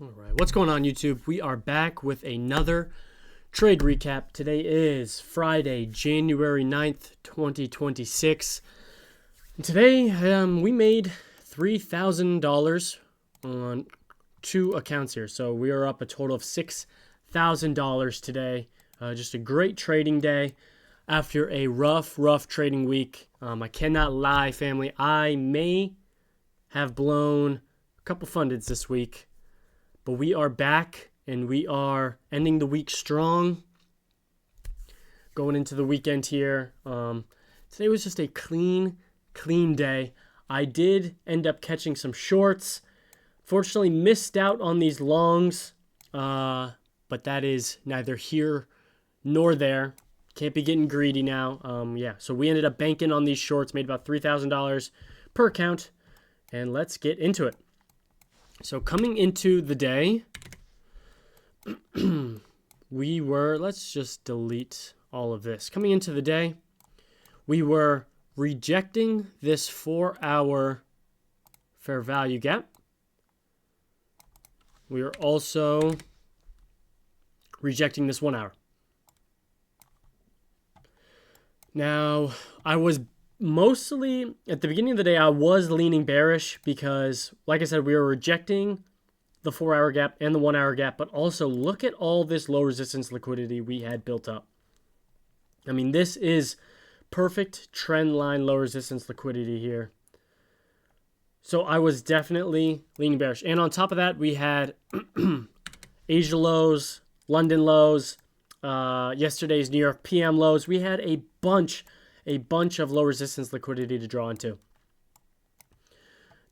All right, what's going on, YouTube? We are back with another trade recap. Today is Friday, January 9th, 2026. And today, we made $3,000 on two accounts here. So we are up a total of $6,000 today. Just a great trading day after a rough trading week. I cannot lie, family. I may have blown a couple fundeds this week. But we are back, and we are ending the week strong. Going into the weekend here. Today was just a clean day. I did end up catching some shorts. Fortunately, missed out on these longs. But that is neither here nor there. Can't be getting greedy now. So we ended up banking on these shorts. Made about $3,000 per account. And let's get into it. So coming into the day, let's just delete all of this. Coming into the day, we were rejecting this 4-hour fair value gap. We are also rejecting this 1 hour. Now, I was mostly, at the beginning of the day, I was leaning bearish because, like I said, we were rejecting the 4-hour gap and the 1 hour gap, but also look at all this low resistance liquidity we had built up. I mean, this is perfect trend line low resistance liquidity here. So I was definitely leaning bearish. And on top of that, we had Asia lows, London lows, yesterday's New York PM lows. We had a bunch of low resistance liquidity to draw into.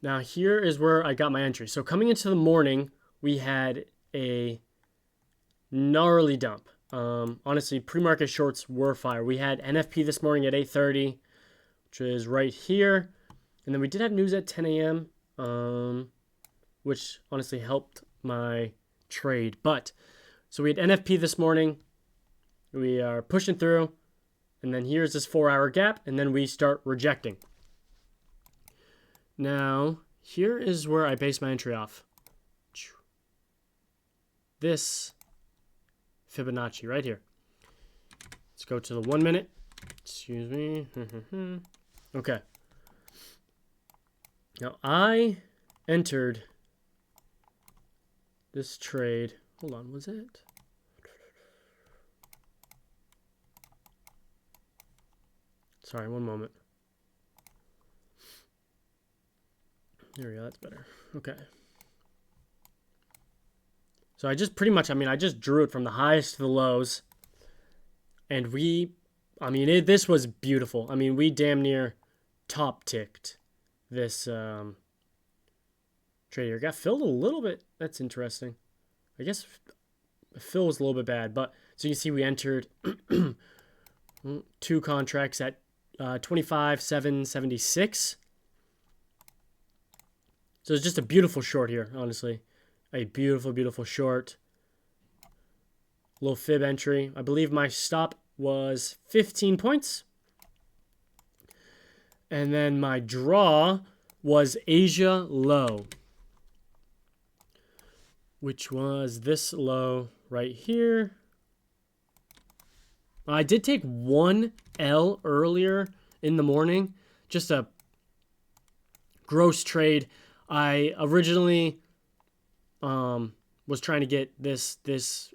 Now here is where I got my entry. So coming into the morning, we had a gnarly dump. Honestly, pre-market shorts were fire. We had NFP this morning at 8:30, which is right here. And then we did have news at 10 a.m., which honestly helped my trade. But so we had NFP this morning. We are pushing through. And then here's this 4-hour gap, and then we start rejecting. Now, here is where I base my entry off. This Fibonacci right here. Let's go to the 1 minute. Excuse me. Okay. Now, I entered this trade. Hold on, was it? Sorry, one moment. There we go, that's better. Okay. So I just I just drew it from the highest to the lows. And this was beautiful. I mean, we damn near top ticked this trade here. Got filled a little bit. That's interesting. I guess fill was a little bit bad. But so you can see we entered two contracts at 25,776. So it's just a beautiful short here, honestly. A beautiful short. Low fib entry. I believe my stop was 15 points. And then my draw was Asia low, which was this low right here. I did take 1 L earlier in the morning, just a gross trade. I originally was trying to get this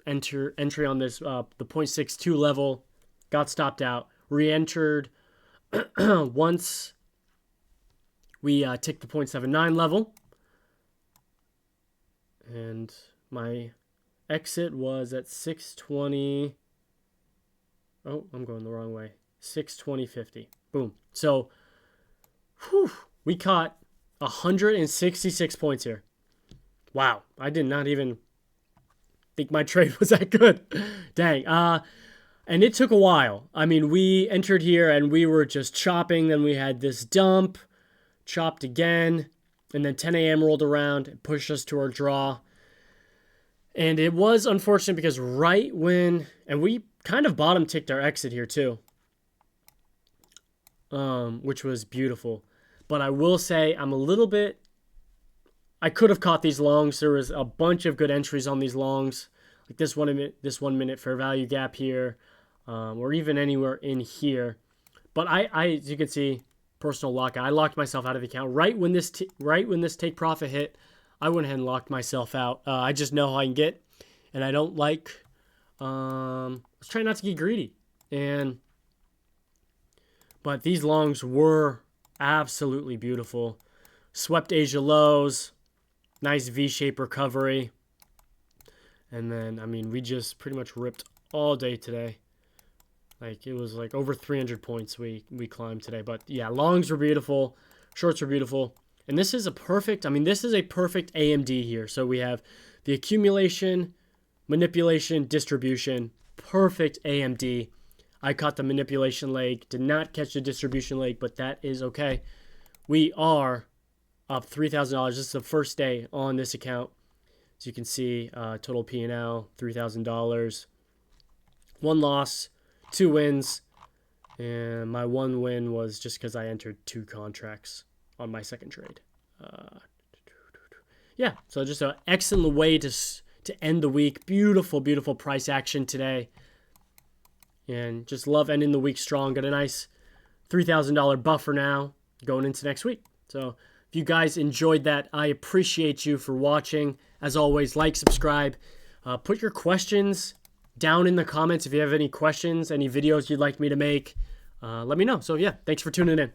entry on this the 0.62 level, got stopped out, re-entered once we ticked the 0.79 level, and my exit was at 620. Oh, I'm going the wrong way. 620.50. Boom. So, we caught 166 points here. Wow. I did not even think my trade was that good. Dang. And it took a while. I mean, we entered here and we were just chopping. Then we had this dump, chopped again. And then 10 a.m. rolled around and pushed us to our draw. And it was unfortunate because and we kind of bottom ticked our exit here too, which was beautiful. But I will say I'm a little bit I could have caught these longs. There was a bunch of good entries on these longs, like this 1 minute fair value gap here, or even anywhere in here. But I as you can see, personal lock. I locked myself out of the account right when this take profit hit. I went ahead and locked myself out. I just know how I can get, and I don't like. I was trying not to get greedy, but these longs were absolutely beautiful. Swept Asia lows, nice V-shaped recovery, and then I mean we just pretty much ripped all day today. Like it was like over 300 points we climbed today. But yeah, longs were beautiful, shorts were beautiful. And this is a perfect AMD here. So we have the accumulation, manipulation, distribution, perfect AMD. I caught the manipulation leg, did not catch the distribution leg, but that is okay. We are up $3,000. This is the first day on this account. As you can see, total P&L, $3,000. One loss, 2 wins, and my 1 win was just because I entered 2 contracts on my second trade. Yeah, so just an excellent way to end the week. Beautiful, beautiful price action today. And just love ending the week strong. Got a nice $3,000 buffer now going into next week. So if you guys enjoyed that, I appreciate you for watching. As always, like, subscribe. Put your questions down in the comments if you have any questions, any videos you'd like me to make. Let me know. So yeah, thanks for tuning in.